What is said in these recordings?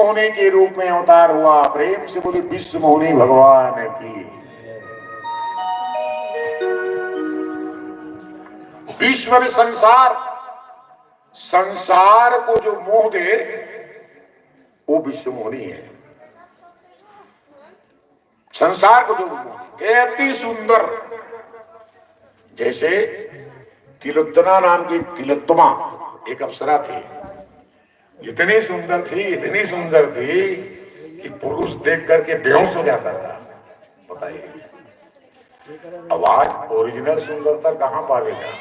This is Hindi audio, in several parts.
मोहिनी के रूप में अवतार हुआ। प्रेम से बोले विश्व मोहिनी भगवान की। विश्व में संसार, संसार को जो मोह दे वो विश्व मोहिनी है। संसार को जो मोह दे, अति सुंदर, जैसे तिलोत्तमा नाम की तिलोत्तमा एक अप्सरा थी। इतनी सुंदर थी, इतनी सुंदर थी कि पुरुष देख करके बेहोश हो जाता था। बताइए अब आज ओरिजिनल सुंदरता कहां पावेगा?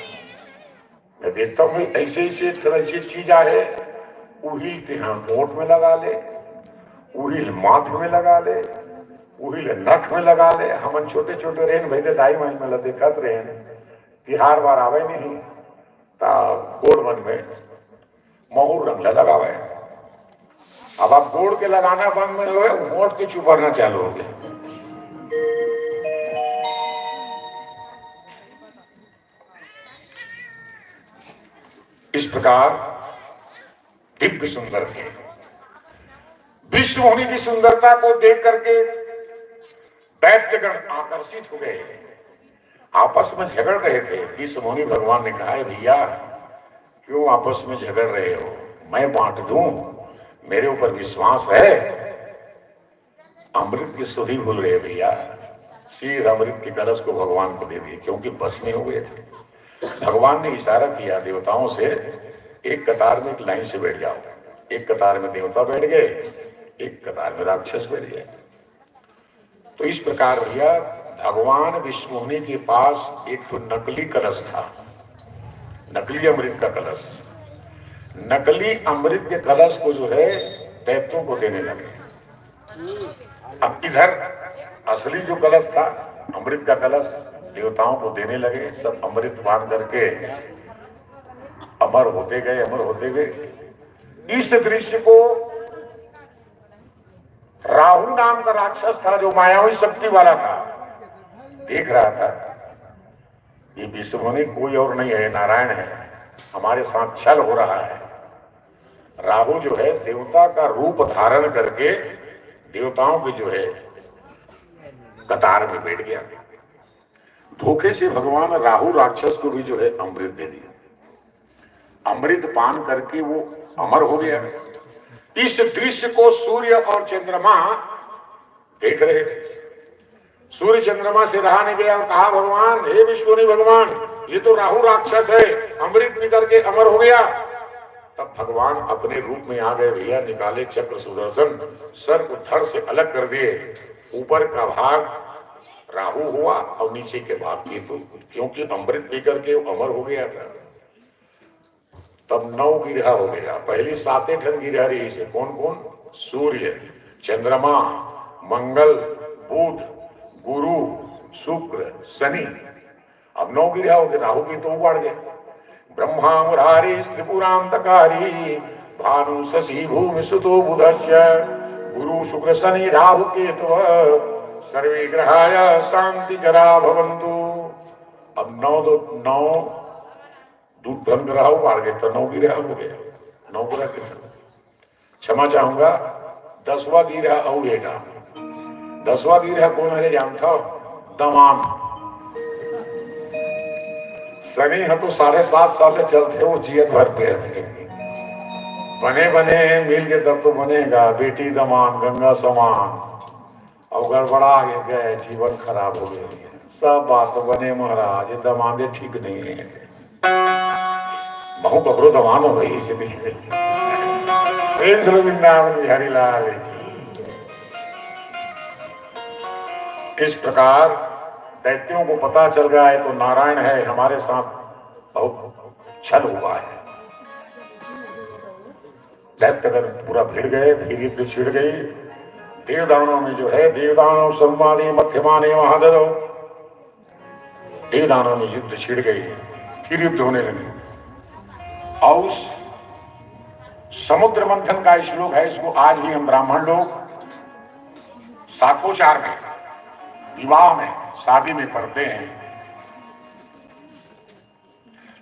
मैं देखता हूं ऐसे ऐसी चीज है, उहिल के यहाँ होठ में लगा ले, उहिल माथ में लगा ले, उहिल नख में लगा ले। हम छोटे छोटे रेन भाई दाई माई में देखत रहे तिहार बार आवे नहीं गोड़ मन में मोहर रंग लगावे। अब आप गोड़ के लगाना बंद में हुए, होठ के चुपरना चालू हो गया। इस प्रकार दिव्य सुंदर थे। विश्व मोहिनी की सुंदरता को देख करके दैत्यगण आकर्षित हो गए, आपस में झगड़ रहे थे। विश्व मोहिनी भगवान ने कहा, भैया क्यों आपस में झगड़ रहे हो? मैं बांट दूं, मेरे ऊपर विश्वास है। अमृत की सुधि भूल रहे भैया, सीध अमृत की कलश को भगवान को दे दिए, क्योंकि बस में हो गए थे। भगवान ने इशारा किया देवताओं से, एक कतार में एक लाइन से बैठ जाओ। एक कतार में देवता बैठ गए, एक कतार में राक्षस बैठ गए। तो इस प्रकार भैया भगवान विश्व मोहिनी के पास एक तो नकली कलश था, नकली अमृत का कलश। नकली अमृत के कलश को जो है दैत्यों को देने लगे। अब इधर असली जो कलश था, अमृत का कलश, देवताओं को देने लगे। सब अमृत पान करके अमर होते गए, अमर होते गए। इस दृश्य को राहु नाम का राक्षस था, जो मायावी शक्ति वाला था, देख रहा था। ये विश्व मोहिनी कोई और नहीं है, नारायण है, हमारे साथ छल हो रहा है। राहु जो है देवता का रूप धारण करके देवताओं के जो है कतार में बैठ गया। धोखे से भगवान राहु राक्षस को भी जो है अमृत दे दिया। अमृत पान करके वो अमर हो गया। इस दृश्य को सूर्य और चंद्रमा देख रहे थे। सूर्य चंद्रमा से रहा नहीं गया और कहा, भगवान, हे विश्वनी भगवान, ये तो राहु राक्षस है, अमृत पी करके अमर हो गया। तब भगवान अपने रूप में आ गए भैया, निकाले चक्र सुदर्शन, सर को धड़ से अलग कर दिए। ऊपर का भाग राहु हुआ और नीचे के भाग केतु, क्योंकि अमृत पी करके अमर हो गया था। तब 9 गिरह हो गया। पहली 7 ठन गिरह रही से कौन कौन? सूर्य, चंद्रमा, मंगल, बुध, गुरु, शुक्र, शनि। अब 9 गिरह हो गए। राहु की तो बढ़ गए। ब्रह्मा मुरारी त्रिपुरांतकारी भानु शशि भूमि सुतो बुधस्य गुरु शुक्र शनि राहु केतु सर्वे ग्रहाय शांति करा भवन्तु। अब 9 धन ग्रह बढ़ गए तो 9 गिरह हो गया। 9 ग्रह के क्षमा चाहूंगा, 10वां गिरह औरेगा। 10वां गिरह कौन है जानता हो? दमान। शनि है तो 7.5 साल चलते, वो जियत भरते थे। बने बने मिल के तब तो बनेगा। बेटी दमान गंगा समान, और गड़बड़ा गए, जीवन खराब हो गया। सब बात तो बने महाराज, ये दमादे ठीक नहीं है। बहु कबरो दमान हो गई इसलिए। वृंदावन बिहारी लाल। इस प्रकार दैत्यों को पता चल गया है तो नारायण है, हमारे साथ बहुत छल हुआ है। दैत्यगण पूरा भिड़ गए, फिर युद्ध छिड़ गई। देवदानों में जो है, देवदानव संवादी मध्यमाने महादेव, देवदानों में युद्ध छिड़ गई। फिर युद्ध होने लगे। और समुद्र मंथन का श्लोक है, इसको आज भी हम ब्राह्मण लोग साखोचार में, विवाह में, शादी में पढ़ते हैं।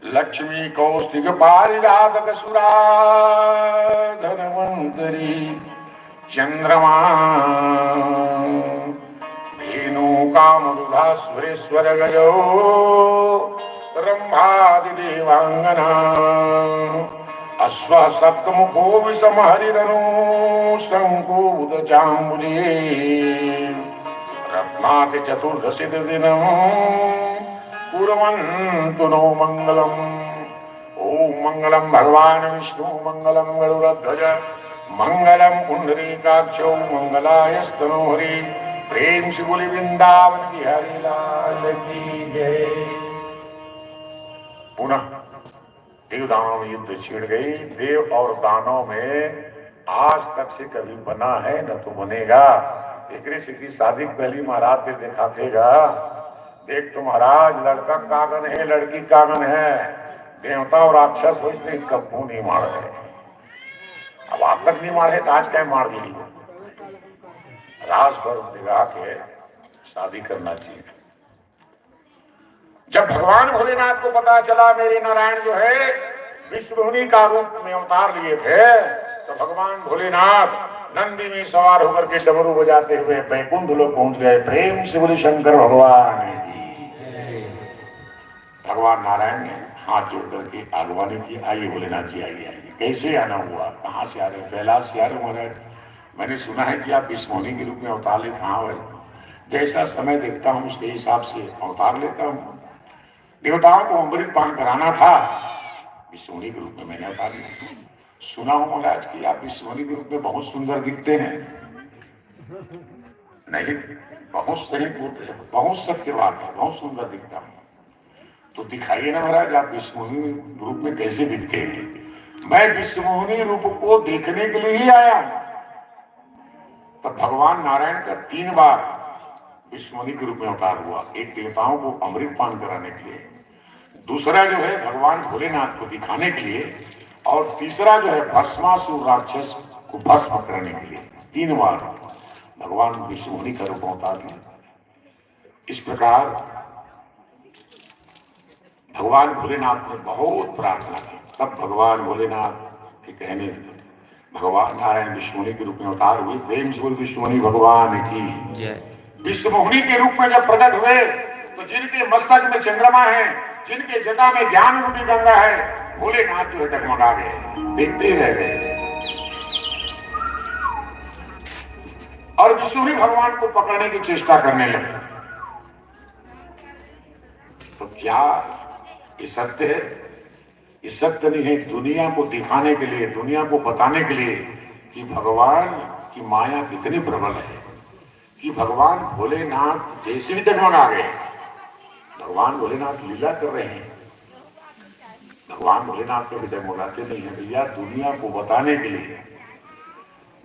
लक्ष्मी कौस्तिक पारिजातक सुरा धनवंतरी चंद्रमा धेनु कामरुधा सुरेश्वर गयो रंभादि देवांगना अश्व सप्तमुखो विषम हरिधनु शंकुद चांबुजे रत्नाति चतुर्दशी दिनम कुर्वन्तु नो मंगलम। ओम मंगलम भगवान विष्णु मंगलम गरुड़ध्वज मंगलम पुंडरीकाक्षो मंगलाय स्तनोहरि। प्रेम से बोली वृंदावन बिहारी लाल की जय। पुनः देव दानव युद्ध छिड़ गई। देव और दानव में आज तक से कभी बना है न तो बनेगा। एक की शादी पहली महाराज ने देखा देगा। देख तो महाराज लड़का कागन है लड़की कागन है। देवता और राक्षस हो इसने कब्बू नहीं मार रहे। अब आप तक नहीं मारे तो आज क्या मार दी। राज पर दिखा के शादी करना चाहिए। जब भगवान भोलेनाथ को पता चला मेरे नारायण जो है विश्वमुनि का रूप में अवतार लिए थे, तो भगवान भोलेनाथ नंदी में सवार होकर के डमरू बजाते हुए बैकुंठ लोक पहुंच गए। प्रेम से बोले शंकर भगवान की। भगवान नारायण ने हाथ जोड़ करके आगवानी की। आइए भोलेनाथ जी आइए आइए। कैसे आना हुआ, कहाँ से आ रहे? कैलाश से आ रहे महाराज। मैंने सुना है कि आप विश्वमुनि के रूप में अवतार लेते। हाँ भाई, जैसा समय देखता हूँ उसके हिसाब से अवतार लेता हूँ। देवताओं को अमृत पान कराना था, विश्वमुनि के रूप में मैंने अवतार लिया। सुना हूं महाराज कि आप विश्वमुनि के रूप में बहुत सुंदर दिखते हैं। नहीं, बहुत सही बोलते हैं, बहुत सत्य बात है, बहुत सुंदर दिखता हूं। तो दिखाइए ना महाराज आप विश्वमुनि रूप में कैसे दिखते हैं। मैं विश्वमुनि रूप को देखने के लिए ही आया हूं। तो भगवान नारायण का 3 बार विश्वमुनि के रूप में अवतार हुआ। एक देवताओं को अमृत पान कराने के लिए, दूसरा जो है भगवान भोलेनाथ को दिखाने के लिए, और तीसरा जो है भस्मासुर राक्षस को भस्म करने के लिए। 3 बार भगवान विष्णुमुनि का रूप अवतार लिया। इस प्रकार भगवान भोलेनाथ ने बहुत प्रार्थना की। तब भगवान भोलेनाथ के कहने भगवान नारायण विष्णुमुनि के रूप में अवतार हुए। प्रेम से बोल विष्णुमुनि भगवान की जय। विष्णुमुनि के रूप में जब प्रकट हुए तो जिनके मस्तक में चंद्रमा है, जिनके जटा में ज्ञान रूपी गंगा है, भोलेनाथ जो है डगमगा गए, देखते ही रह गए। और विष्णुमुनि भगवान को पकड़ने की चेष्टा करने लगे। तो क्या ये सत्य है? ये सत्य नहीं है। दुनिया को दिखाने के लिए, दुनिया को बताने के लिए कि भगवान की माया कितनी प्रबल है, कि भगवान भोलेनाथ जैसे ही डगमगा गए। भगवान भोलेनाथ लीला कर रहे हैं। भगवान भोलेनाथ को भी डगमगाते नहीं है भैया, दुनिया को बताने के लिए।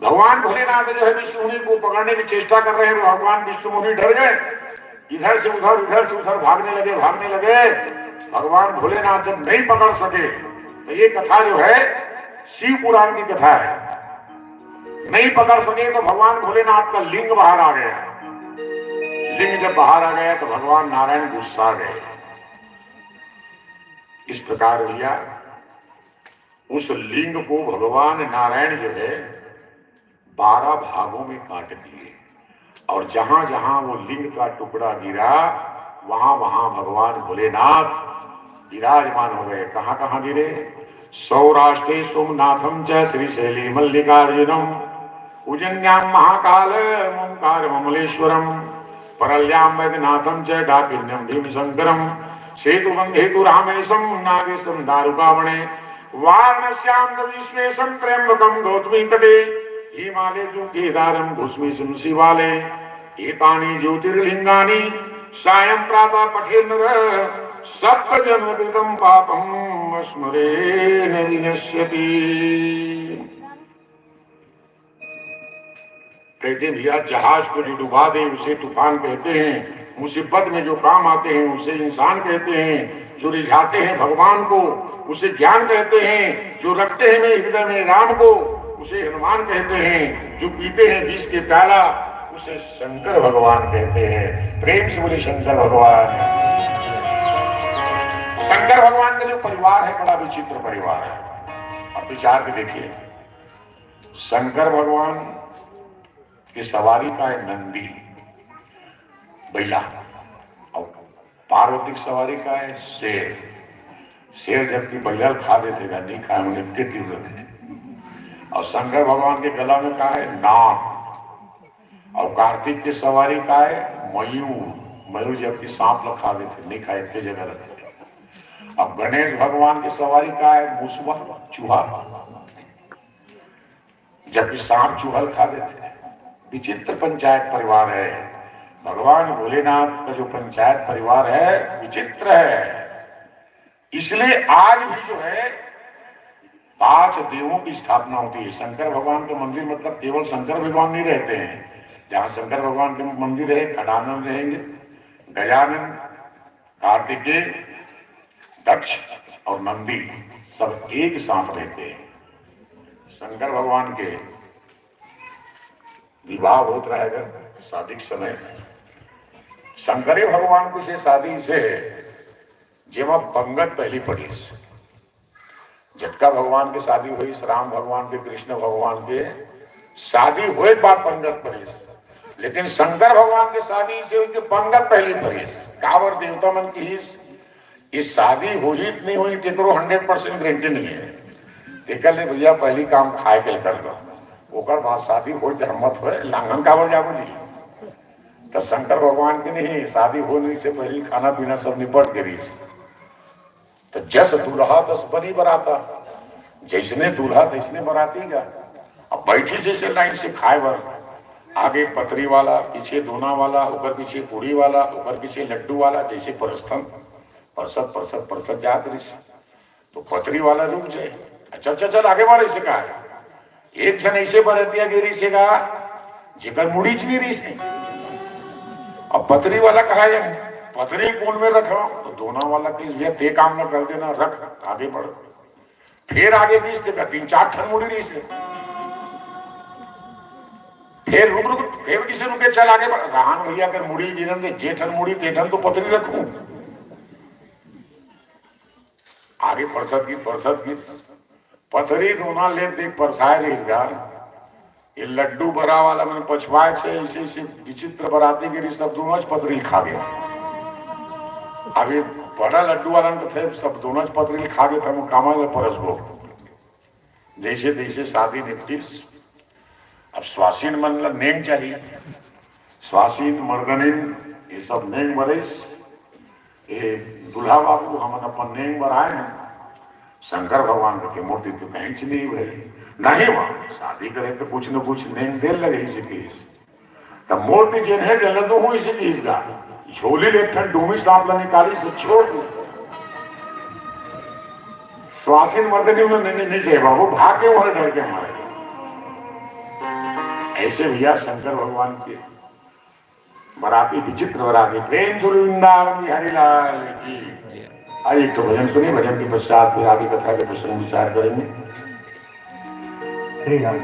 भगवान भोलेनाथ जो है विष्णुमुनि को पकड़ने की चेष्टा कर रहे हैं। भगवान विष्णुमुनि डर गए, इधर से उधर भागने लगे। भगवान भोलेनाथ जब नहीं पकड़ सके, तो ये कथा जो है शिव पुराण की कथा है। नहीं पकड़ सके तो भगवान भोलेनाथ का लिंग बाहर आ गया। लिंग जब बाहर आ गया तो भगवान नारायण गुस्सा गए। इस प्रकार भैया उस लिंग को भगवान नारायण जो है 12 भागों में काट दिए, और जहां जहां वो लिंग का टुकड़ा गिरा वहां वहां भगवान भोलेनाथ विराजमान हो गए। कहां कहां गिरे? सौराष्ट्रे सोमनाथम च श्रीशैली मल्लिकार्जुनम उज्जैन्याम महाकाल ओंकार ममलेश्वरम परल्याम वैद्यनाथम च डाकिन्यम भीमशंकरम सेतुबंधेतु रामेशम नागेशम दारुकावणे वारणस्याम विश्वेशम त्र्यंबकम गौतमी तटे हिमालय केदारम घुष्मीशम शिवालय एतानि ज्योतिर्लिंगानि सायं प्रातः पठे नर सप्त जन्मकृतं पापं स्मरेण विनश्यति। कहते हैं भैया जहाज को जो डुबा दे उसे तूफान कहते हैं। मुसीबत में जो काम आते हैं उसे इंसान कहते हैं। जो रिझाते हैं भगवान को उसे ज्ञान कहते हैं। जो रखते हैं हृदय में राम को उसे हनुमान कहते हैं। जो पीते हैं विष के प्याला उसे शंकर भगवान कहते हैं। प्रेम से बोले शंकर भगवान। शंकर भगवान का जो परिवार है बड़ा विचित्र परिवार है। अब विचार के देखिए, शंकर भगवान कि सवारी का है नंदी बैला और पार्वती की सवारी का है शेर। शेर जबकि बैला खा देते थे, नहीं खाए उन्हें थे। और शंकर भगवान के गला में का है नाग। और कार्तिक की सवारी का है मयूर। मयूर जबकि सांप लोग खा देते, नहीं खाए, एक जगह रखते थे। अब गणेश भगवान की सवारी का है मुसवा, चूहा, जबकि सांप चूहल खा देते हैं। विचित्र पंचायत परिवार है। भगवान भोलेनाथ का जो पंचायत परिवार है विचित्र है। इसलिए आज भी जो है 5 देवों की स्थापना होती है। शंकर भगवान का मंदिर मतलब केवल शंकर भगवान नहीं रहते हैं। जहां शंकर भगवान के मंदिर है खडानंद रहेंगे, गजानन, कार्तिकेय, दक्ष और नंदी सब एक साथ रहते हैं। शंकर भगवान के विवाह होत रहेगा शादी के समय। शंकरे भगवान की से शादी से जेमा पंगत पहली पड़ी। झटका भगवान की शादी हुई, राम भगवान के, कृष्ण भगवान के शादी हुए बाद पंगत पड़ी। लेकिन शंकर भगवान की शादी से उनकी पंगत पहली पड़ी। कावर देवता मन की ही शादी हुई नहीं हुई केकरो 100% गारंटी नहीं है। तेकर ले भैया पहली काम खाए के कर दो, ओकर बाद शादी हो हिम्मत हो लांगन कावर जाबो जी। तो शंकर भगवान की नहीं शादी होने से पहले खाना पीना सब निपट गई। तो जस दूल्हा तस बनी बराता, जैसने दूल्हा तैसने बराती गा। अब बैठी जैसे लाइन से खाए बर, आगे पतरी वाला, पीछे दोना वाला, ऊपर पीछे पूरी वाला, ऊपर पीछे लड्डू वाला, जैसे परस्थन परसत परसत परसत जात रही। तो पतरी वाला रुक जाए, चल चल चल आगे बढ़। ऐसे कहा एक जन ऐसे बरतिया गिरी से कहा जिकर मुड़ी च नहीं रही से। अब पतरी वाला कहा पतरी कौन में रखा, तो दोना वाला की ते काम न कर देना, रख आगे बढ़। फिर आगे बीस देखा 3-4 ठन मुड़ी रही से। फिर रुक रुक, फिर किसे रुके, चल आगे बढ़। राहन भैया अगर मुड़ी गिरन दे, जेठन मुड़ी तेठन तो पतरी रखू। आगे परसत की पथरी दोना ले देख परसाए रहीगा। ये लड्डू बड़ा वाला मैंने पछवाए छे, ऐसे ऐसे विचित्र बराती गिरी, सब दोनों पथरी खा गया। अभी बड़ा लड्डू वाला थे सब दोनों पथरी खा गए थे। कामा में परस गो जैसे तैसे शादी निपटी। अब स्वासीन मन नेम चाहिए, स्वासीन मर्दनीन ये सब नेम बरेस। ये दूल्हा बाबू हम अपन नेम बढ़ाए हैं। शंकर भगवान की मूर्ति तो कहीं से नहीं हुई नहीं, वहां शादी करे तो कुछ न कुछ नेम दे लगे। तब मूर्ति जिन्हें गलत तो हुई से झोली ले डूमी सांप निकाली से छोड़ दी। स्वासीन मर्दनी नहीं चाहिए बाबू, भाग के वहां डर के मारे। ऐसे भैया शंकर भगवान के बराती विचित्र बराती। प्रेम से वृंदावन बिहारी लाल की। आइए तो भजन सुनिए, भजन के पश्चात फिर आगे कथा के प्रसंग विचार करेंगे। श्री राम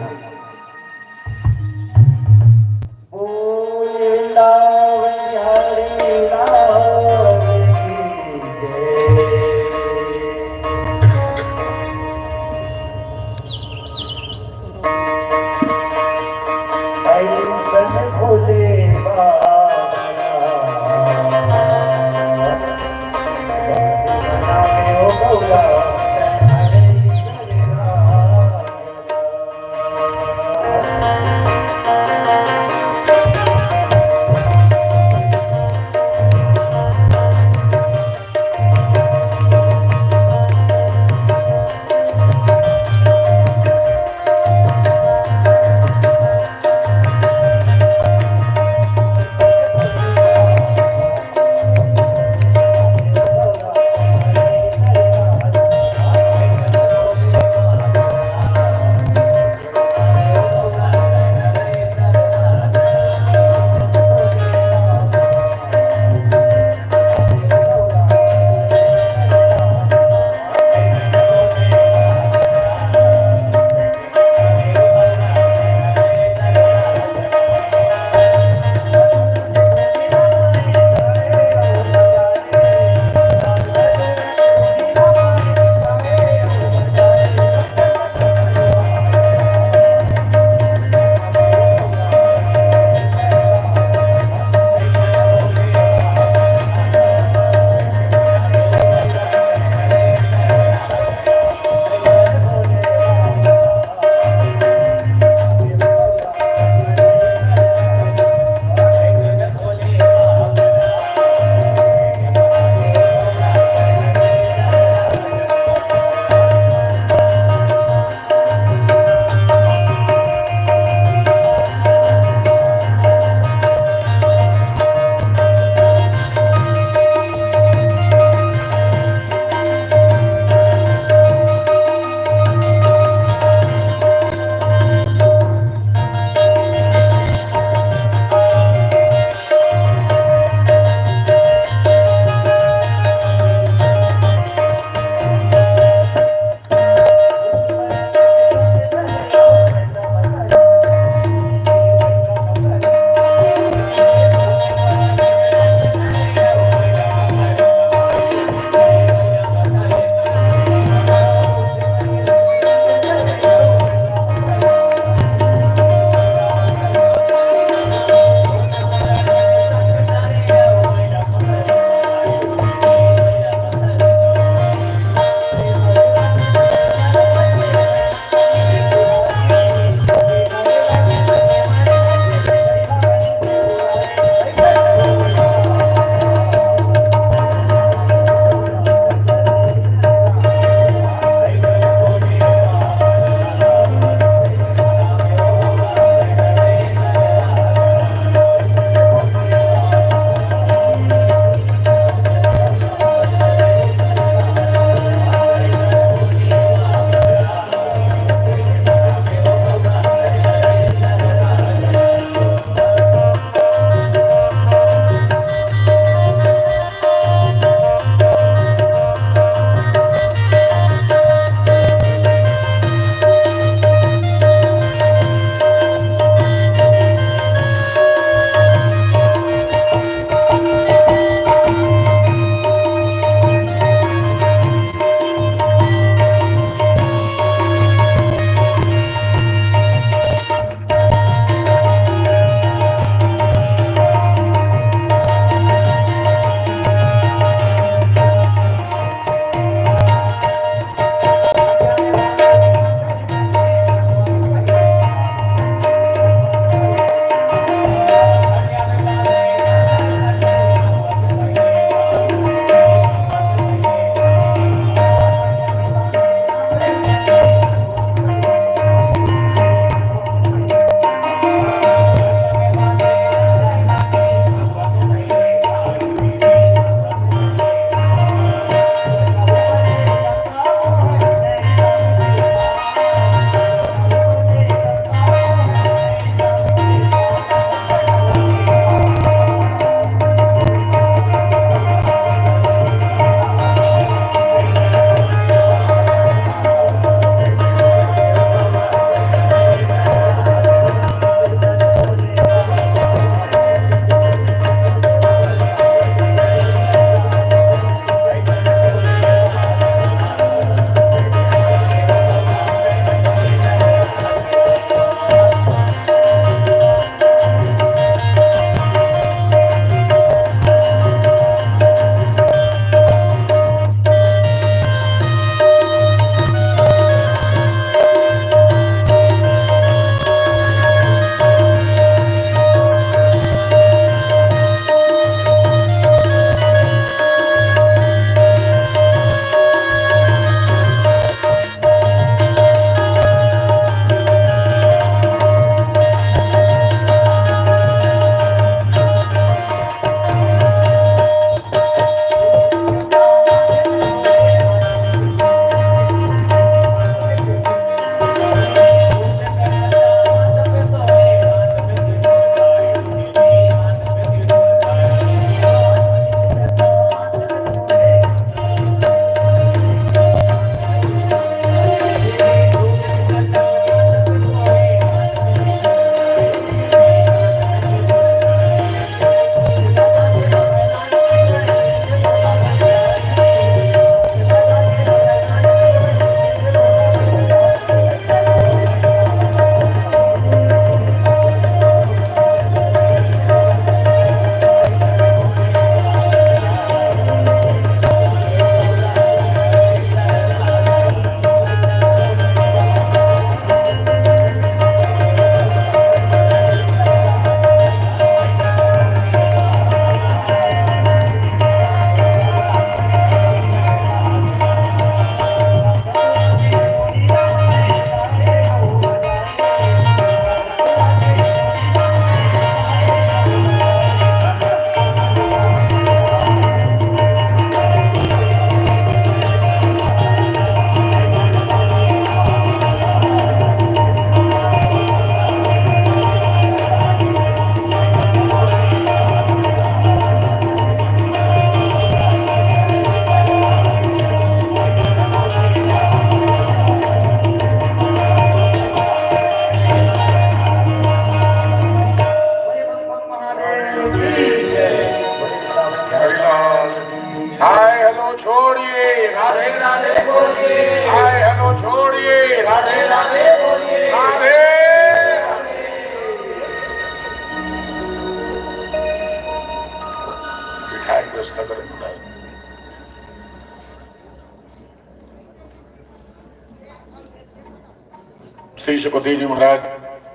श्री सुखदेव जी महाराज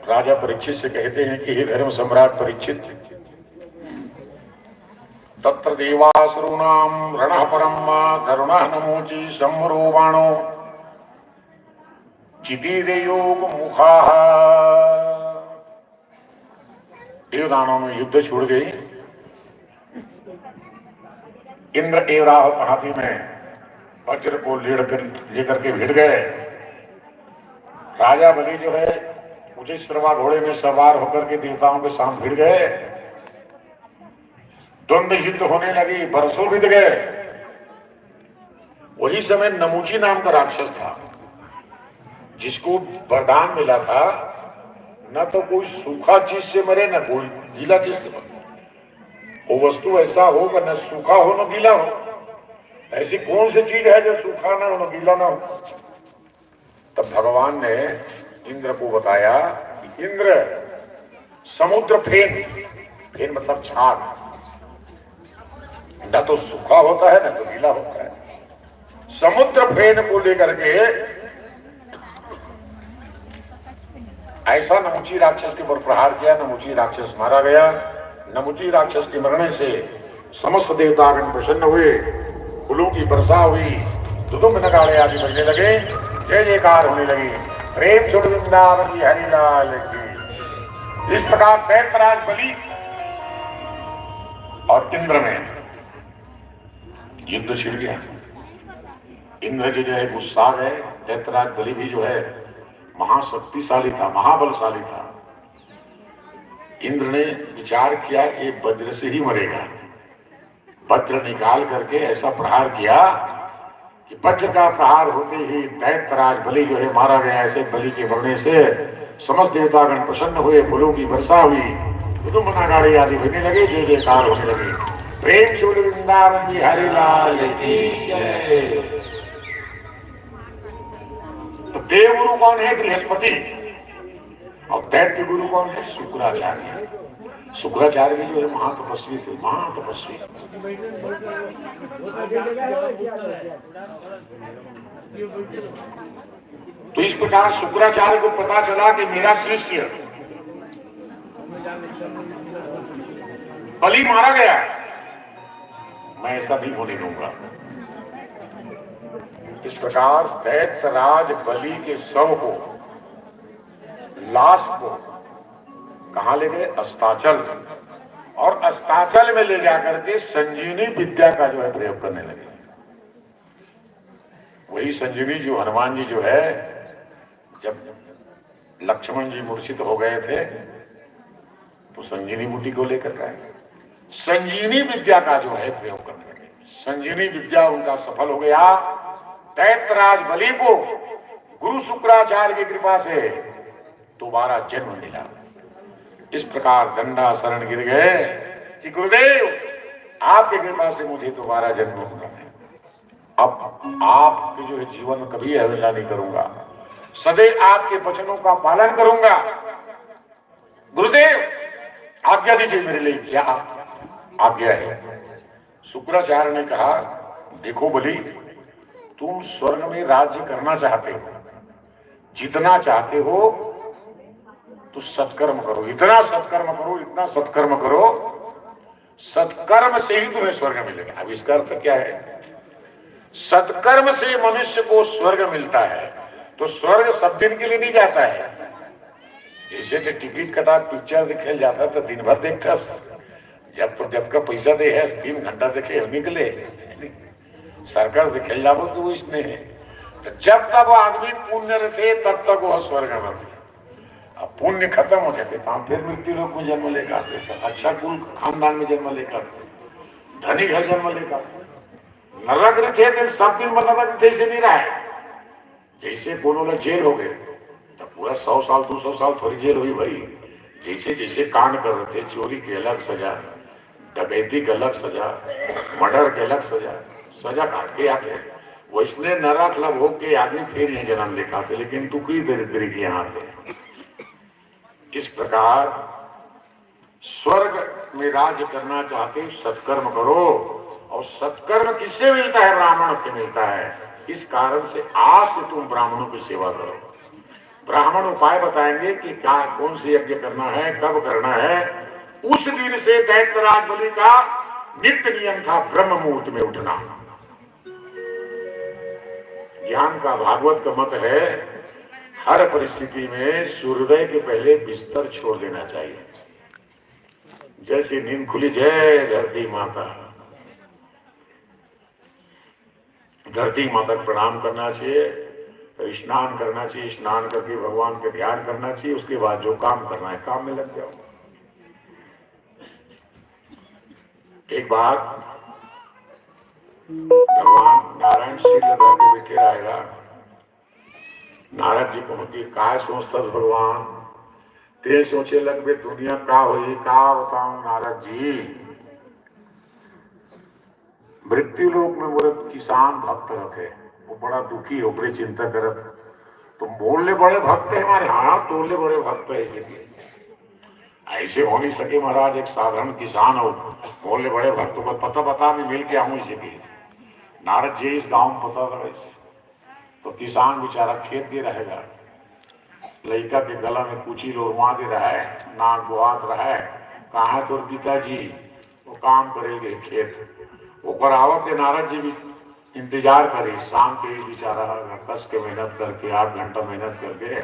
राजा परीक्षित से कहते हैं कि हे धर्म सम्राट परीक्षित, तत्र देवासुरूणाम रणः परम करुणः नमोचि संवरो बाणो चितीदेयोग मुखाः। देवदानों में युद्ध छूट गई। इंद्र एवराह हाथी में वज्र को लेकर के भिड़ गए। राजा बलि जो है उचित श्रवा घोड़े में सवार होकर के देवताओं के साथ भिड़ गए। द्वंद्व युद्ध होने लगी, बरसों बीत गए। वही समय नमूची नाम का राक्षस था, जिसको वरदान मिला था न तो कोई सूखा चीज से मरे न कोई गीला चीज से मरे। वो वस्तु ऐसा हो कि न सूखा हो न गीला हो। ऐसी कौन सी चीज है जो सूखा ना हो न गीला ना हो? तब भगवान ने इंद्र को बताया कि इंद्र, समुद्र फेन, फेन मतलब छाग, न तो सूखा होता है न तो गीला होता है। समुद्र फेन को लेकर के ऐसा नमुची राक्षस के ऊपर प्रहार किया। नमुची राक्षस मारा गया। नमुची राक्षस के मरने से समस्त देवतागण प्रसन्न हुए, फूलों की वर्षा हुई, दुदुम्ब नगाड़े आदि बजने लगे, जय जयकार होने लगी। प्रेम छोड़ वृंदावन की हरिलाल की। इस प्रकार दैत्यराज बलि और इंद्र में युद्ध छिड़ गया। इंद्र जी जो है गुस्सा गए। दैत्यराज बलि भी जो है महाशक्तिशाली था, महाबलशाली था। इंद्र ने विचार किया कि वज्र से ही मरेगा। वज्र निकाल करके ऐसा प्रहार किया कि वज्र का प्रहार होते ही दैत्यराज बलि जो है मारा गया। ऐसे बलि के मरने से समस्त देवतागण प्रसन्न हुए, फूलों की वर्षा हुई, कुटुंब नगाड़े आदि बजने लगे, जय जयकार होने लगे। प्रेम से वृंदावन की हरिलाल की जय। तो देव गुरु कौन है? बृहस्पति। और दैत्य गुरु कौन है? शुक्राचार्य। शुक्राचार्य भी जो है महातपस्वी थे, महातपस्वी। तो इस प्रकार शुक्राचार्य को पता चला कि मेरा शिष्य बलि मारा गया, मैं ऐसा नहीं होने दूंगा। इस प्रकार दैत्यराज बलि के शव को, लाश को कहां ले गए? अस्ताचल। और अस्ताचल में ले जाकर के संजीवनी विद्या का जो है प्रयोग करने लगे। वही संजीवनी जो हनुमान जी जो है, जब लक्ष्मण जी मूर्छित हो गए थे तो संजीवनी बूटी को लेकर गए। संजीवनी विद्या का जो है प्रयोग करने लगे। संजीवनी विद्या उनका सफल हो गया। दैत्यराज बलि को गुरु शुक्राचार्य की कृपा से दोबारा जन्म मिला। इस प्रकार दंडा शरण गिर गए कि गुरुदेव आपकी कृपा से मुझे दोबारा जन्म होगा। अब आपके जो है जीवन में कभी अवहेलना नहीं करूंगा, सदैव आपके वचनों का पालन करूंगा। गुरुदेव आज्ञा दीजिए, मेरे लिए क्या आज्ञा है? शुक्राचार्य ने कहा, देखो बलि, तुम स्वर्ग में राज्य करना चाहते हो, जितना चाहते हो तो सत्कर्म करो, इतना सत्कर्म करो, इतना सत्कर्म करो, सत्कर्म से ही तुम्हें स्वर्ग मिलेगा। अब इसका अर्थ क्या है? सत्कर्म से मनुष्य को स्वर्ग मिलता है। तो स्वर्ग सब दिन के लिए नहीं जाता है। जैसे कि टिकट कटा पिक्चर देखे जाता तो दिन भर देखता, जब का पैसा दे है 3 घंटा देखे निकले। सरकार देखे जाबो तो इसने है। तो जब तक वो आदमी पुण्य रखे तब तक वो स्वर्ग में थे। अब पुण्य खत्म हो जाते तो हम फिर मृत्यु लोक में जन्म लेकर आते, अच्छा कुल खानदान में जन्म लेकर, धनी घर जन्म लेकर। नरक रखे तो सब दिन नरक जैसे नहीं रहा है। जैसे कोनो लोग जेल हो गए तो पूरा 100 साल 200 साल थोड़ी जेल हुई भाई। जैसे जैसे कांड कर रहे थे, चोरी की अलग सजा, डकैती की अलग सजा, मर्डर की अलग सजा, सजा काट के आते हैं। वो इसलिए नरक लब होके आदमी फिर यहाँ जन्म लेकर थे, लेकिन टुकड़ी दरिद्री के यहाँ थे। इस प्रकार स्वर्ग में राज्य करना चाहते सत्कर्म करो। और सत्कर्म किससे मिलता है? ब्राह्मण से मिलता है। इस कारण से आज से तुम ब्राह्मणों की सेवा करो। ब्राह्मण उपाय बताएंगे कि क्या कौन सी यज्ञ करना है, कब करना है। उस दिन से दैत्यराज बलि का नित्य नियम था ब्रह्म मुहूर्त में उठना। ज्ञान का भागवत का मत है हर परिस्थिति में सूर्योदय के पहले बिस्तर छोड़ देना चाहिए। जैसे नींद खुली, जय धरती माता, धरती माता को प्रणाम करना चाहिए, फिर स्नान करना चाहिए, स्नान करके भगवान का ध्यान करना चाहिए, उसके बाद जो काम करना है काम में लग जाओ। एक बार भगवान नारायण सिर लगा के बैठे रहेगा, नारद जी पहुंचे, काय सोचता भगवान ते सोचे लग बे दुनिया का हुई, का बताऊं नारद जी। मृत्यु लोक में मोरे किसान भक्त रखे, वो बड़ा दुखी हो, बड़ी चिंता करत। तुम बोलने बड़े भक्त है हमारे, हाँ तोलने बड़े भक्त है, ऐसे ऐसे हो नहीं सके महाराज। एक साधारण किसान हो, बोलने बड़े भक्तों को पता बता मैं मिल के आऊं इसे भी। नारद जी इस गांव में पता रहे तो किसान बेचारा खेत दे रहेगा, लड़का के गला में कुची रोमा दे रहा है, नाक गुआत रहा है, कहा है तोर पिताजी, वो काम करेंगे खेत। ऊपर आवत के नारद जी भी इंतजार करे, शाम के बेचारा कस के मेहनत करके 8 घंटा मेहनत करके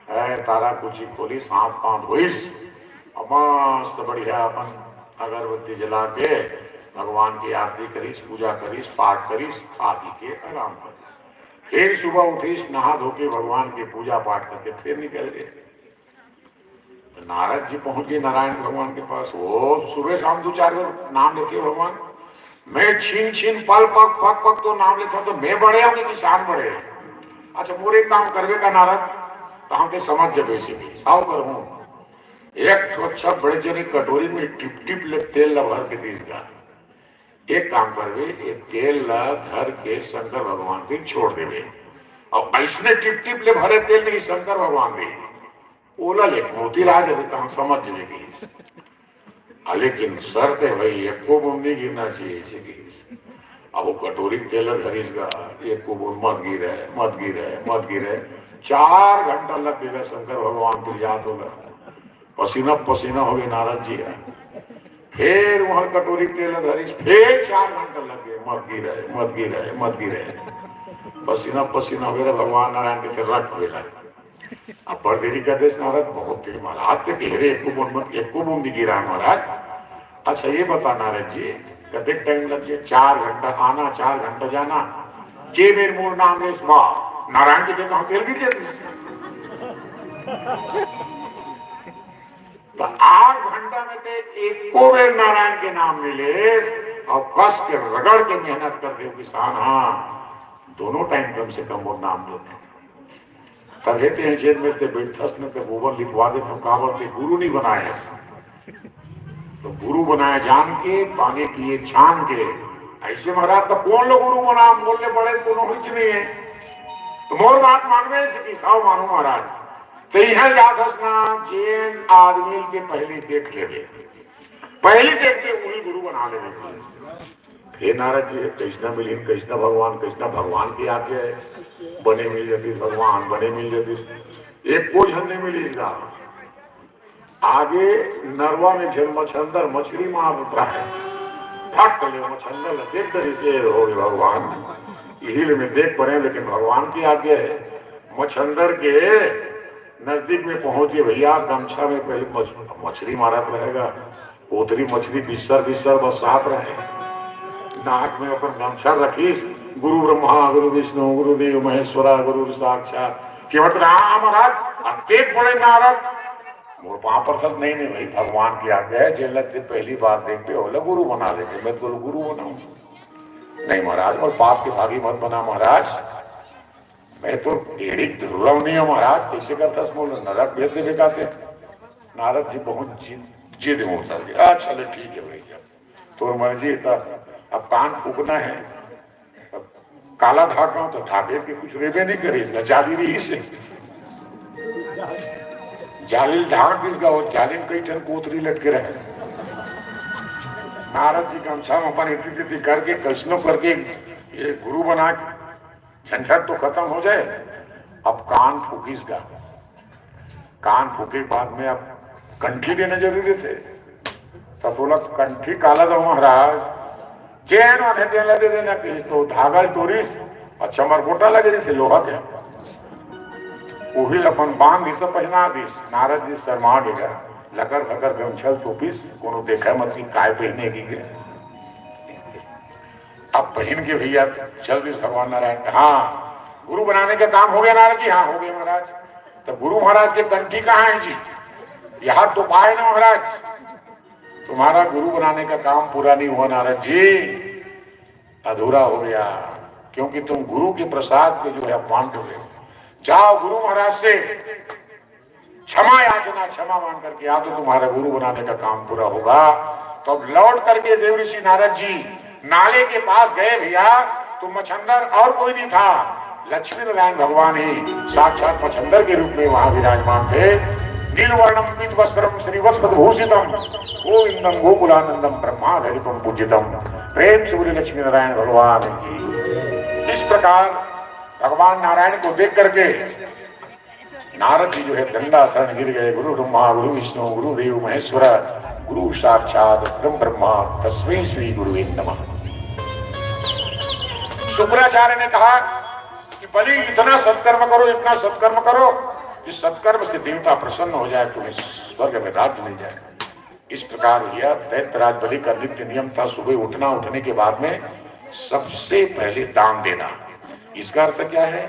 है तारा कुची खोली, हाथ पांव धोइस, मस्त बढ़िया अपन अगरबत्ती जला के भगवान की आरती करीस, पूजा करीस, पाठ करीस, खा पी के आराम कर। फिर सुबह उठीस, नहा धो के भगवान की पूजा पाठ करके फिर निकल गए। तो नारद जी पहुंच गए नारायण भगवान के पास। वो सुबह शाम 2-4 बार नाम लेते भगवान, मैं छीन छीन पल पक पक पक तो नाम लेता, तो मैं बड़े हूं कि किसान बड़े। अच्छा मोरे काम करवे का नारद, तो हम तो समझ जब ऐसे साव कर हूं। एक तो अच्छा बड़े जने कटोरी में टिप टिप ले तेल भर के दीस का, एक काम करवे, एक तेल धर के शंकर भगवान के छोड़ देवे, और ऐसने टिप टिप ले भरे तेल नहीं शंकर भगवान दे ओला ले मोती राज अभी तो समझ लेगी। लेकिन शर्त है भाई एक को बूंद नहीं गिरना चाहिए। अब वो कटोरी तेल धरीगा, एक को बूंद मत गिरे मत गिरे मत गिरे। 4 घंटा लग गएगा शंकर भगवान को याद होगा, पसीना पसीना हो गए नारद जी। फिर वहां कटोरी तेल धरी, फिर 4 घंटा लग गए, मत गिरे मत गिरे मत गिरे, पसीना पसीना हो गया। भगवान नारायण के रख गया। अब बड़देवी का देश नारद बहुत देर महाराज के घेरे एक को बूंदी गिरा महाराज। अच्छा ये बता नारद जी कते टाइम लग गया? 4 घंटा आना 4 घंटा जाना, के मेरे मूल नाम ले नारायण के देखा तेल गिर जाती। तो 8 घंटा में तो एक को बेर नारायण के नाम मिले और कस के रगड़ के मेहनत करते किसान। हाँ दोनों टाइम कम से कम वो नाम लेते। तब कहते हैं जेल में बैठस ने तो गोबर लिखवा दे तो काबर के गुरु नहीं बनाया, तो गुरु बनाया जान के, पानी पिए छान के। ऐसे महाराज तो कौन लोग गुरु बना, बोलने पड़े दोनों कुछ नहीं है। तो मोर बात मानवे से साव मानो महाराज। तो यह याद हंसना जैन आदमी के पहले देख ले, पहले देख के वही गुरु बना ले। फिर नारद जी कृष्णा मिली, कृष्णा भगवान की आज्ञा है, बने मिल जाती भगवान, बने मिल जाती, एक को झंडे मिली इसका। आगे नरवा में जल मछंदर मछली मार उतरा है, फट ले मछंदर देख कर इसे हो गए भगवान। हिल में देख पड़े, लेकिन भगवान की आज्ञा है। मछंदर के नजदीक में पहुंचे भैया, गमछा में पहले मछली मारत रहेगा, उतरी मछली बिस्सर बिस्सर बस साथ रहे। नाक में अपन गमछा रखीस, गुरु ब्रह्मा गुरु विष्णु गुरुदेव महेश्वरा गुरु साक्षात केवट राम महाराज। देख पड़े नारद मोर वहां पर तक नहीं भाई भगवान की आज्ञा है, जेल से पहली बार देखते हो गुरु बना लेते। मैं तो गुरु बनाऊ नहीं महाराज, और पाप के भागी मत बना महाराज। मैं तो एड़ी ध्रुव नहीं हूं महाराज, कैसे करता बोल नरक भेज दे बेकाते। नारद जी बहुत जिद में उतर गया। चले ठीक है भाई, तो मर्जी अब कान फूकना है, काला ढाका तो ढाके के कुछ रेबे नहीं करेगा, जाली रही से जाली ढाक दिसगा, और जाली में कई ठन कोतरी लटके रहे। नारद जी गमछा अपन इति करके कैसनो करके ये गुरु बना झंझट तो खत्म हो जाए। अब कान फूकीसगा, कान फूके के बाद में अब कंठी देने जरूरी थे। तब बोला कंठी काला दो महाराज, चैन वाले देने दे देना कि तो धागा तोड़ीस और चमरकोटा लगे रही से लोहा के वही अपन बांध दी सब पहना दीस। नारद जी शर्मा गया, लकड़ थकर के उछल टोपीस कोनो देखा मत की काय पहने की के। अब पहन के भैया चल दिस भगवान नारायण। हाँ गुरु बनाने का काम हो गया नारद जी? हाँ हो गया महाराज। तो गुरु महाराज के कंठी कहाँ है जी? यहाँ तो पाए ना महाराज, तुम्हारा गुरु बनाने का काम पूरा नहीं हुआ नारद जी, अधूरा हो गया, क्योंकि तुम गुरु के प्रसाद के जो है अपमान कर रहे हो। जाओ गुरु महाराज से क्षमा याचना, क्षमा मांग करके आ तो तुम्हारा गुरु बनाने का काम पूरा होगा। तो अब लौट करके देव ऋषि नारद जी नाले के पास गए भैया, तो मच्छंदर और कोई नहीं था, लक्ष्मी नारायण भगवान ही साक्षात मच्छंदर के रूप में वहां विराजमान थे। नीलवर्णम पीत वस्त्रम श्रीवस्पद भूषितम गोविंदम गोकुलानंदम ब्रह्माधरिपम पूजितम। प्रेम से बोले लक्ष्मी नारायण भगवान की। इस प्रकार भगवान नारायण को देख करके नारद जी जो है गंगा शरण गिर गए। गुरु ब्रह्मा गुरु विष्णु गुरुदेव महेश्वर गुरु साक्षात परम ब्रह्मा तस्मै श्री गुरुवे नमः। शुक्राचार्य ने कहा कि बलि इतना सत्कर्म करो, इतना सत्कर्म करो कि सत्कर्म से देवता प्रसन्न हो जाए, तुम्हें स्वर्ग में राज्य मिल जाए। इस प्रकार भैया दैत्यराज बलि का नित्य नियम था सुबह उठना, उठने के बाद में सबसे पहले दान देना। इसका अर्थ क्या है?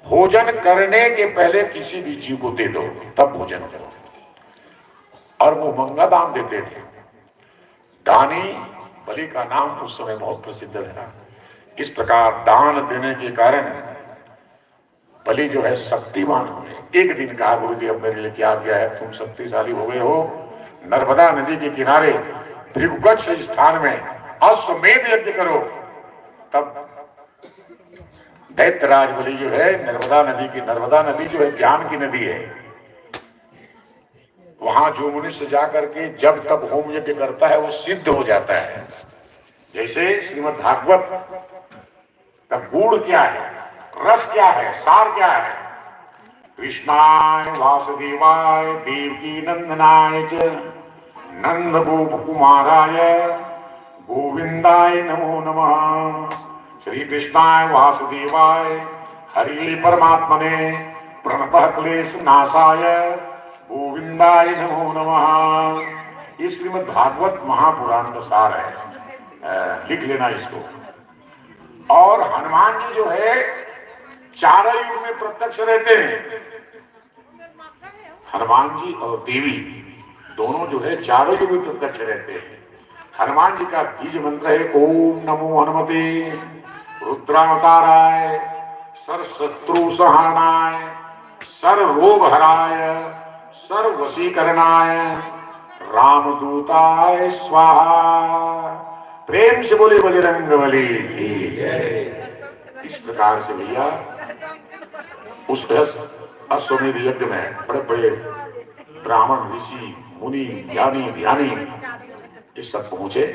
भोजन करने के पहले किसी भी जीव को दे दो, तब भोजन करो। और वो मंगा दान देते थे। दानी बलि का नाम उस समय बहुत प्रसिद्ध था। इस प्रकार दान देने के कारण बलि जो है शक्तिमान हुए। एक दिन कहा गुरुदेव मेरे लिए क्या गया है, तुम शक्तिशाली हो गए हो, नर्मदा नदी के किनारे भृगुगच्छ स्थान में अश्वमेध यज्ञ करो। तब दैत्यराज बलि जो है नर्मदा नदी जो है ज्ञान की नदी है, वहां जो मनुष्य जाकर के जब तब होम यज्ञ करता है वो सिद्ध हो जाता है। जैसे श्रीमद् भागवत का गुण क्या है, रस क्या है, सार क्या है? कृष्णाय वासुदेवाय देवकी नंदनाय च नंद गोप कुमाराय गोविंदाय नमो नमः। श्री कृष्णाय वासुदेवाय हरि परमात्मने प्रणतः क्लेश नाशाय गोविंदाय नमो नमः। ये श्रीमद् भागवत महापुराण का सार है, लिख लेना इसको। और हनुमान जी जो है चारों युग में प्रत्यक्ष रहते हैं। हनुमान जी और देवी दोनों जो है चारों युग में प्रत्यक्ष रहते हैं। हनुमान जी का बीज मंत्र है ओम नमो हनुमते रुद्रावताराय सर्वशत्रु सहानाय सर्वरोग हराय सर्ववशीकरणाय रामदूताय स्वाहा। प्रेम से बोले बजरंग बली की जय। इस प्रकार से भैया उस अश्वमेध यज्ञ में बड़े बड़े ब्राह्मण ऋषि मुनि ज्ञानी ध्यानी ये सब पहुंचे।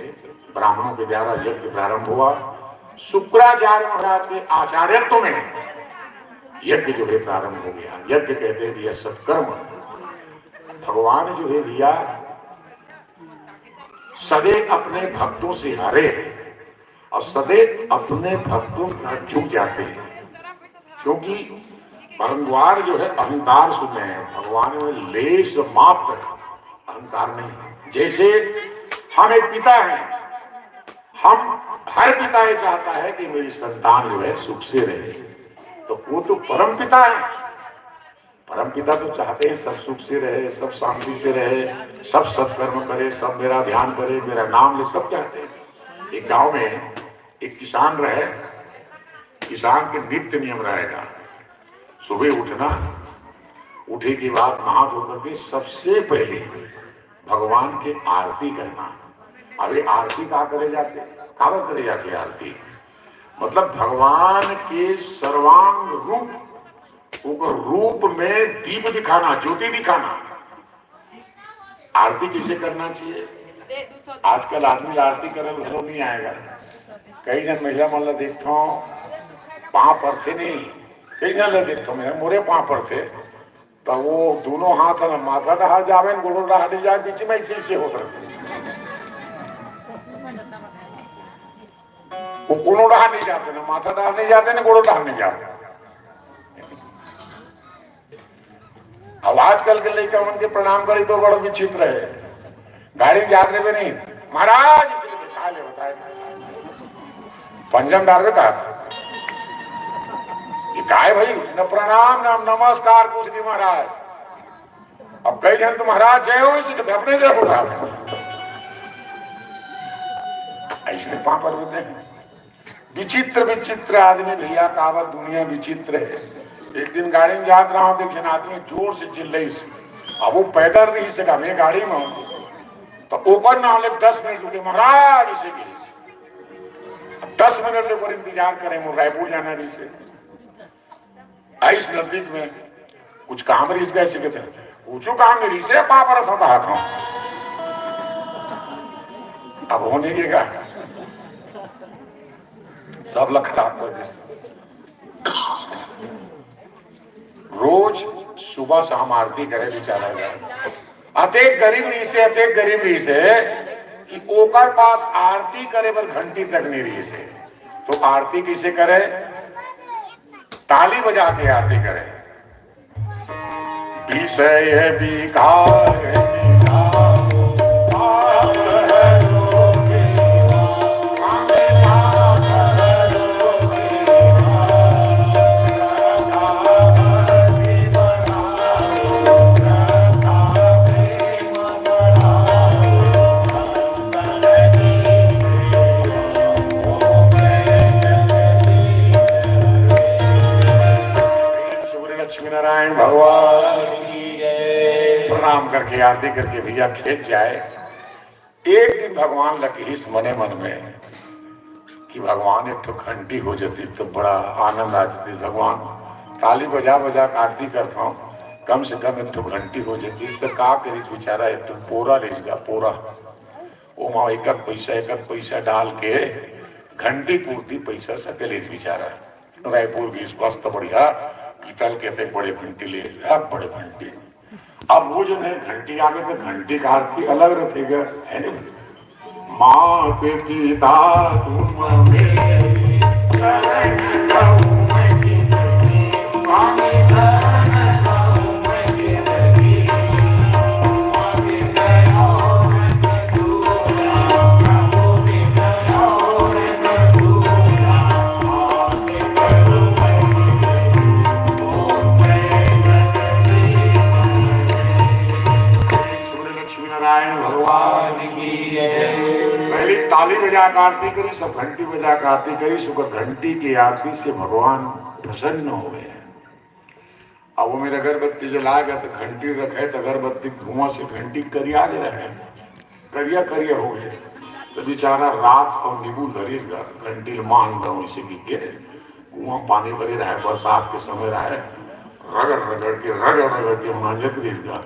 ब्राह्मणों के द्वारा यज्ञ प्रारंभ हुआ। शुक्राचार्य महाराज के आचार्यत्व में यज्ञ जो है प्रारंभ हो गया। यज्ञ कहते हैं यह सत्कर्म। भगवान जो है भैया सदैव अपने भक्तों से हारे और सदैव अपने भक्तों का झुक जाते हैं, क्योंकि परंगवार जो है अहंकार सुने हैं, भगवान में लेश मात्र अहंकार नहीं। जैसे हम एक पिता हैं, हम हर पिता ये चाहता है कि मेरी संतान जो है सुख से रहे, तो वो तो परम पिता है। परम पिता तो चाहते हैं सब सुख से रहे, सब शांति से रहे, सब सत्कर्म करे, सब मेरा ध्यान करे, मेरा नाम ले, सब चाहते हैं। एक गांव में एक किसान रहे। किसान के नित्य नियम रहेगा सुबह उठना, उठे के बाद नहा धोकर के सबसे पहले भगवान के आरती करना। अभी आरती कहाँ करे जाते, कहाँ करे जाती है आरती? मतलब भगवान के सर्वांग रूप में दीप दिखाना, ज्योति दिखाना। आरती किसे करना चाहिए? आजकल आदमी आरती करे घरों नहीं आएगा। कई जन महिला मान लो देखता हूँ पांव पर से नहीं कहीं लगे तो मैं मोरे पाँव पर थे तो वो दोनों हाथ ना माथा का हाथ जावे गोड़ो का हाथ जाए बीच में ऐसे होता वो कोनो डाह नहीं जाते ना माथा डाह नहीं जाते ना गोड़ो डाह नहीं जाते। अब आजकल के लड़का उनके प्रणाम करी तो बड़ा विचित्र है गाड़ी जाते में नहीं महाराज इसलिए दिखा ले बताए पंजम डाल में कहा था ये का है भाई न प्रणाम न नमस्कार कुछ नहीं महाराज। अब कई जन तो महाराज जय हो इसी अपने जय हो रहा ऐसे पाप पर होते हैं विचित्र विचित्र आदमी भैया कावल दुनिया विचित्र है। एक दिन गाड़ी में जात रहा हूं देखिए आदमी जोर से चिल्लाई अब वो पैदल नहीं सका मैं गाड़ी में हूं तो ऊपर ना ले 10 मिनट रुके महाराज इसे 10 मिनट लेकर इंतजार करें वो रायपुर जाना रही से आइस नजदीक में कुछ काम रही गए सीखे थे पूछो काम मेरी से पापा रस होता था अब होने देगा सब लग खराब कर दे। रोज सुबह शाम आरती करे बेचारा जाए अतेक गरीब रही से कि ओकर पास आरती करे पर घंटी तक नहीं रही से तो आरती किसे करे ताली बजा के आरती करे विषय विकार प्रणाम करके आरती करके भैया खेत जाए। एक दिन भगवान लगे इस मने मन में कि भगवान एक तो घंटी हो जाती तो बड़ा आनंद आ जाती भगवान ताली बजा बजा आरती करता हूँ कम से कम एक तो घंटी हो जाती तो का करी बेचारा एक तो पोरा ले गया पोरा वो माँ एक पैसा डाल के घंटी पूर्ति पैसा सके ले बेचारा रायपुर की स्वस्थ बढ़िया पीतल के बड़े घंटी ले बड़े घंटी। अब वो जो है घंटी आगे तो घंटी का आरती अलग रखेगा है ना माँ के पिता तुम ताली बजा कर आरती करी सब घंटी बजा कर आरती करी सुबह घंटी की आरती से भगवान प्रसन्न हो गए। अब वो मेरे अगरबत्ती जलाएगा तो घंटी रखे तो अगरबत्ती धुआं से घंटी करिया ले रहे करिया हो गए तो बेचारा रात और नींबू धरीगा घंटी मान दो इसे के कुआं पानी भरी रहे बरसात के समय रहे रगड़ के मांजत रहीगा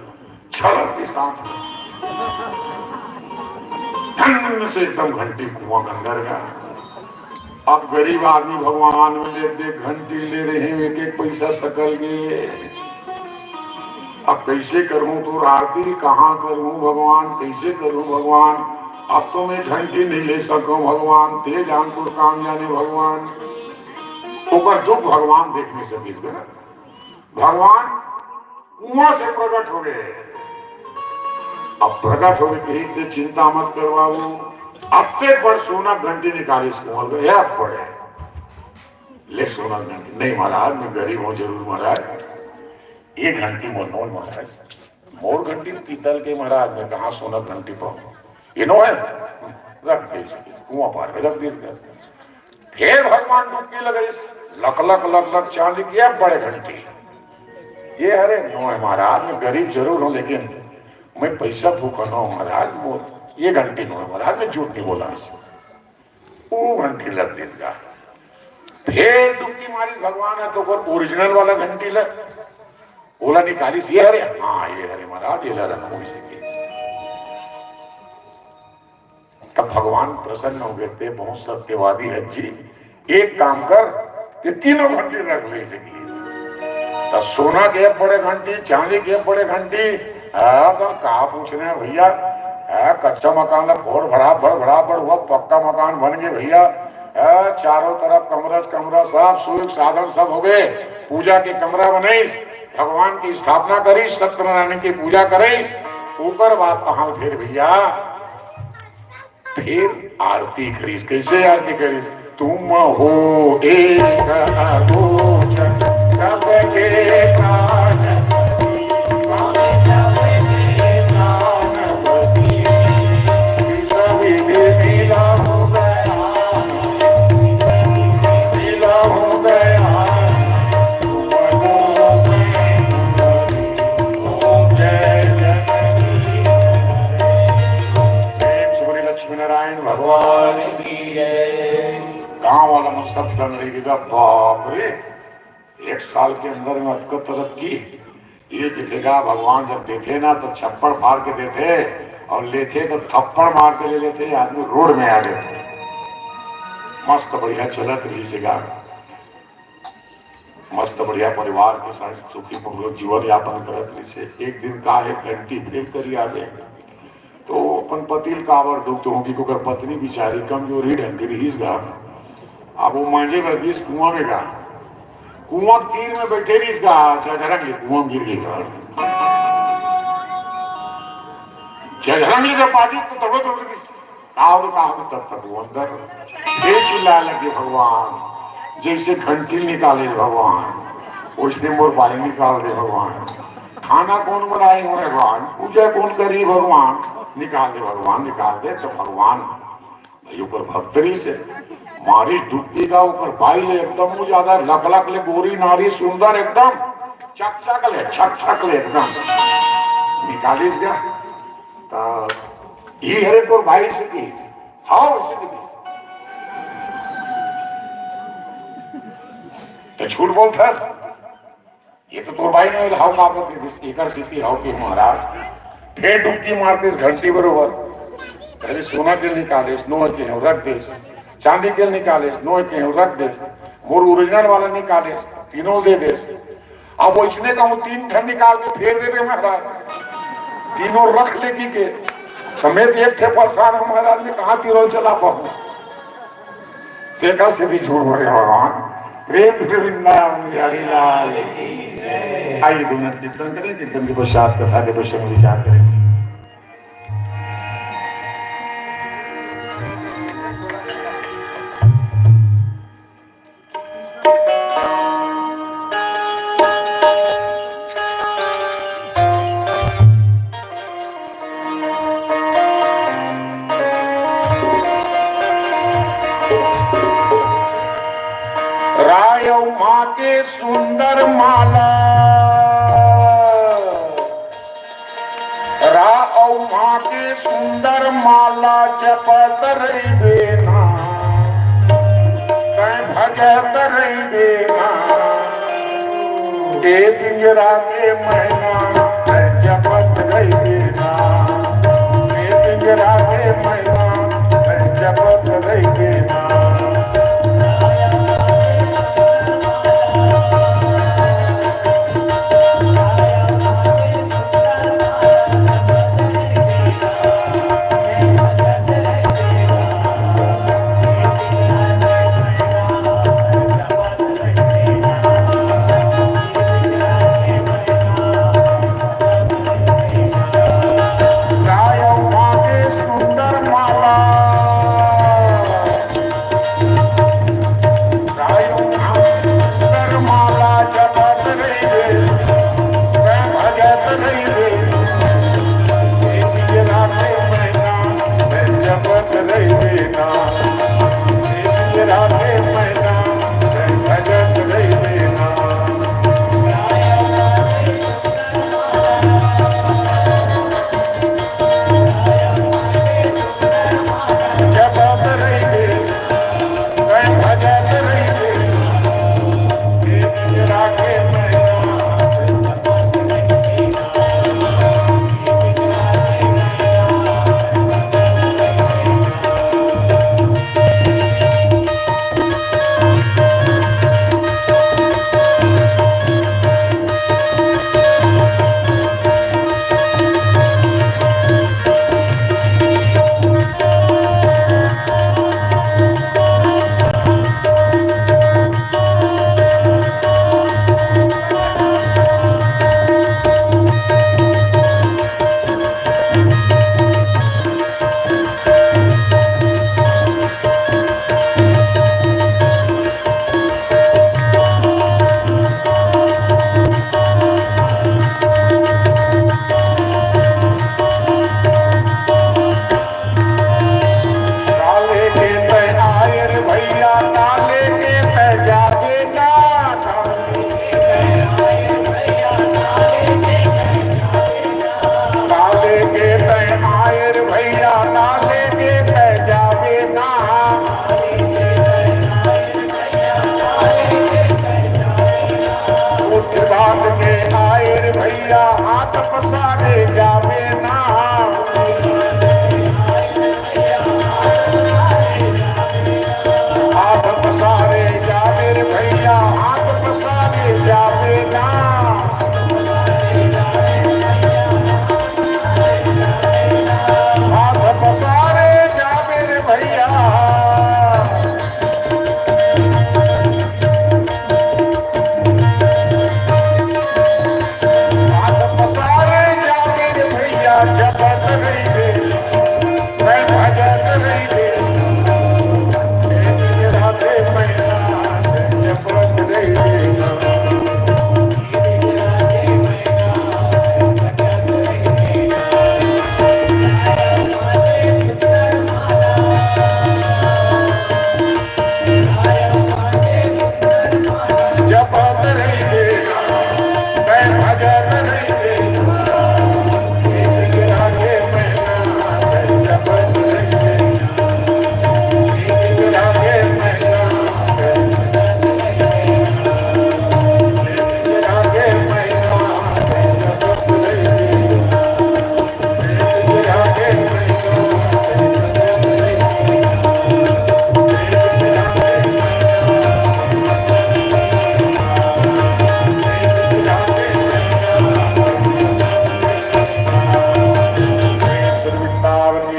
छलक के साथ से एकदम घंटी कुआं के अंदर गया। अब गरीब आदमी भगवान में ले घंटी ले रहे हैं एक पैसा सकल गए अब कैसे करूं तो आरती कहाँ करूं भगवान कैसे करूं भगवान अब तो मैं घंटी नहीं ले सकूं भगवान तेज हमको काम जाने भगवान ऊपर दुख भगवान देख नहीं सके भगवान कुआं से प्रकट हो गए। अब प्रकट हो गई से चिंता मत करवाओ अब तक बड़ सोना घंटी निकाली कुआं पड़े ले सोना घंटी नहीं महाराज मैं गरीब हूँ जरूर महाराज ये घंटी मोल महाराज मोर घंटी पीतल के महाराज में कहा सोना घंटी पाऊं ये नो है रख दे कुआं पार में रख दे फिर भगवान डुबकी लगे लक चांदी की बड़े घंटी ये अरे नो है महाराज मैं गरीब जरूर हूं लेकिन मैं पैसा भूखा ना हूं महाराज ये घंटी नो है महाराज मैं झूठ नहीं बोला वो घंटी लग देगा फिर डुबकी मारी भगवान है तो ओरिजिनल वाला घंटी लग बोला निकाली ये हरे हाँ ये हरे महाराज ये रखो इसी तब भगवान प्रसन्न हो गए थे बहुत सत्यवादी है जी एक काम कर कि तीनों घंटे रख ले सकी तो सोना के पड़े घंटी, चांदी के पड़े घंटी, तो कहा पूछने भैया, कच्चा मकान फोड़ बड़ा हुआ, पक्का मकान बन गए भैया। चारों तरफ कमरा कमरा सब सुख साधन सब हो गए, पूजा के कमरा बनाईस, भगवान की स्थापना करीस, सत्यनारायण की पूजा करीस, ऊपर बात कहा फिर भैया, फिर आरती करीस। कैसे आरती करीस? तुम हो एक अगोचर सबके काज, गांव वाला में सब जन रही, बाप रे 1 साल के अंदर में अतक तरक्की। ये दिखेगा भगवान जब देते ना तो छप्पड़ फाड़ के देते, और लेते तो थप्पड़ मार के ले लेते, आदमी रोड में आ गए थे। मस्त बढ़िया चलत रही से गाँव, मस्त बढ़िया परिवार के साथ सुखी पूर्वक जीवन यापन करत रही से। एक दिन का एक घंटी फेंक कर आ जाए तो अपन पतिल कावर दुख तो होगी, क्योंकि पत्नी बिचारी कमजोरी ढंग रही गा। अब वो मांझे बदीस कुआं में गा, कुआं तीर में बैठे रही गा, झरंग कुआं गिर गई गा, झरंग जब पाजी तो तब तब तक वो अंदर चिल्ला लगे भगवान, जैसे घंटी निकाले भगवान उसने मोर बाई निकाल दे भगवान, खाना कौन बनाए भगवान, पूजा कौन करी भगवान, निकाल दे भगवान, निकाल दे। तो भगवान भाई ऊपर भक्तरी से मारी डुबकी का ऊपर भाई ले एकदम ज्यादा लक ले, गोरी नारी सुंदर एकदम चक ले छक ले एकदम निकालिस गया। तो ये हरे तो भाई से की हाँ वैसे तो झूठ बोलता, ये तो तोर भाई ने हाउ कापत एकर स्थिति हाउ की महाराज, फिर डुबकी मारते घंटी बरोबर, पहले सोना के निकाले नो के रख दे, चांदी के निकाले नो के रख दे, मोर ओरिजिनल वाला निकाले तीनों दे दे। अब वो इसने का 3 ठन निकाल के फेर दे महाराज, तीनों रख लेगी के समेत एक थे परेशान महाराज ने कहा तीरों चला पाऊ, देखा सीधी झूठ बोले भगवान। प्रेम से वृंदावन बिहारी लाल की जय। आइए 2 मिनट कीर्तन करें, कीर्तन के पश्चात कथा के पश्चात विचार करेंगे। माँ के सुंदर माला माँ के सुंदर माला जपत रही बेना, भजत रही बेना, पिंजरा के मैना जपत रही बेना, पिंजरा के मैना जपत रही बेना।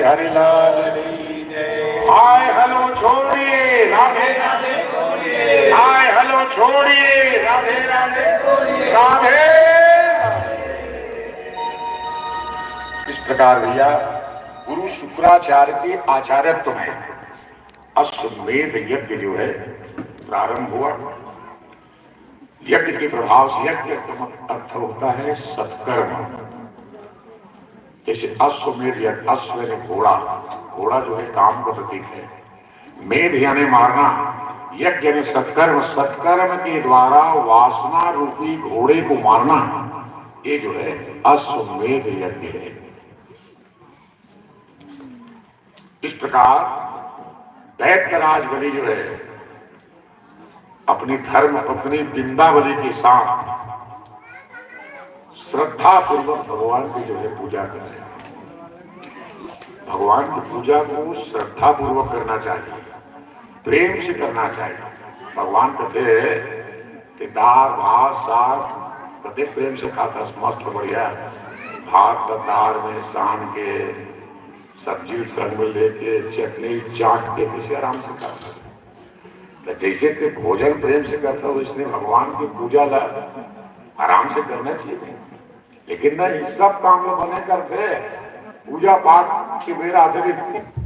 बिहारी लाल की जय। हाय हेलो छोड़िए राधे राधे बोलिए, हाय हेलो छोड़िए राधे राधे बोलिए, राधे। इस प्रकार भैया गुरु शुक्राचार्य के आचार्यत्व में अश्वमेध यज्ञ जो है प्रारंभ हुआ। यज्ञ के प्रभाव से यज्ञ का अर्थ होता है सत्कर्म। जैसे अश्वमेध यज्ञ, अश्व यानी घोड़ा, घोड़ा जो है काम का प्रतीक है, मेध यानी मारना, यज्ञ यानी सत्कर्म, सत्कर्म के द्वारा वासना रूपी घोड़े को मारना, ये जो है अश्वमेध यज्ञ है। इस प्रकार दैत्यराज बलि जो है अपनी धर्म पत्नी बिंदावली के साथ श्रद्धा पूर्वक भगवान की जो है पूजा कर रहे हैं। भगवान की पूजा को श्रद्धा पूर्वक करना चाहिए, प्रेम से करना चाहिए। भगवान कहते हैं कि दाल भात साग प्रत्येक प्रेम से खाता, मस्त बढ़िया भात का दाल में सान के, सब्जी संग में लेके, चटनी चाट के किसी आराम से खाता। तो जैसे कि भोजन प्रेम से करता हो, इसलिए भगवान की पूजा आराम से करना चाहिए। लेकिन नहीं, सब काम लोग बने करते, पूजा पाठ के मेरा अतिरिक्त